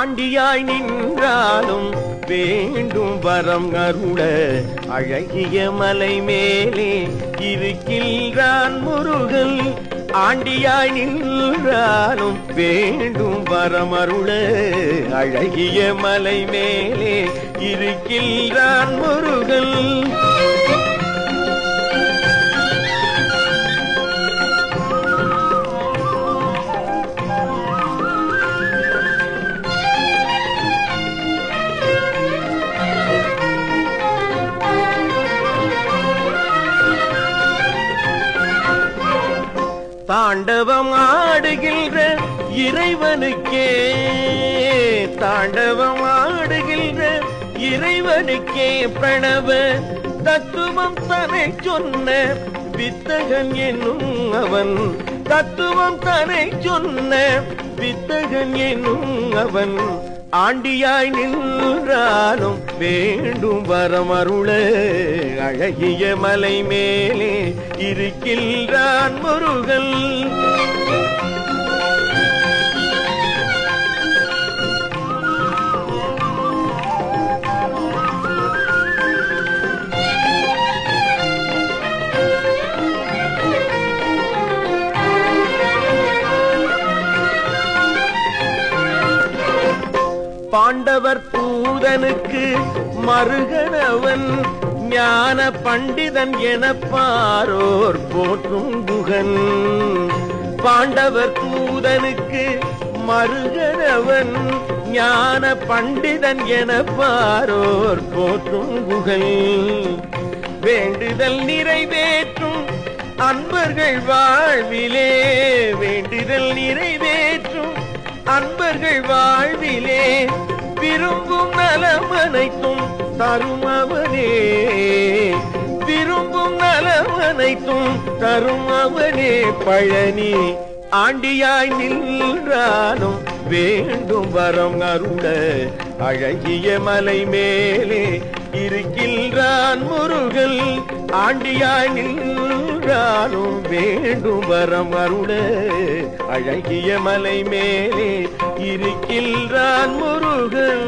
ஆண்டியாய் நின்றாலும் வேண்டும் வரம் அருள அழகிய மலை மேலே இருக்கின்றான் முருகன். ஆண்டியாய் நின்றாலும் வேண்டும் வரம் அருள அழகிய மலை மேலே இருக்கின்றான் முருகன். தாண்டவம் ஆடுகின்ற இறைவனுக்கே, தாண்டவம் ஆடுகின்ற இறைவனுக்கே பிரணவ தத்துவம் தனை சொன்ன வித்தகன் என்னும் அவன். தத்துவம் தனை சொன்ன வித்தகன் என்னும் அவன். ஆண்டியாய் நின்றாலும் வேண்டும் வரம் அருள அழகிய மலை மேலே இருக்கின்றான் முருகன். பாண்டவர் தூதனுக்கு மருகனவன் ஞான பண்டிதன் என பாரோர் போற்றும் குகன். பாண்டவர் தூதனுக்கு மருகனவன் ஞான பண்டிதன் என பாரோர் போற்றும் குகன். வேண்டுதல் நிறைவேற்றும் அன்பர்கள் வாழ்விலே, வேண்டுதல் நிறைவேற்றும் அன்பர்கள் வாழ்விலே விரும்பும் நலமனைத்தும் தருமவனே, விரும்பும் நலமனைத்தும் தருமவனே பழனி. ஆண்டியாய் நின்றாலும் வேண்டும் வரம் அருள அழகிய மலை மேலே இருக்கின்றான் முருகன். ஆண்டியாய் நின்றாலும் வேண்டும் வரம் அருள அழகிய மலை மேலே இருக்கின்றான் முருகன்.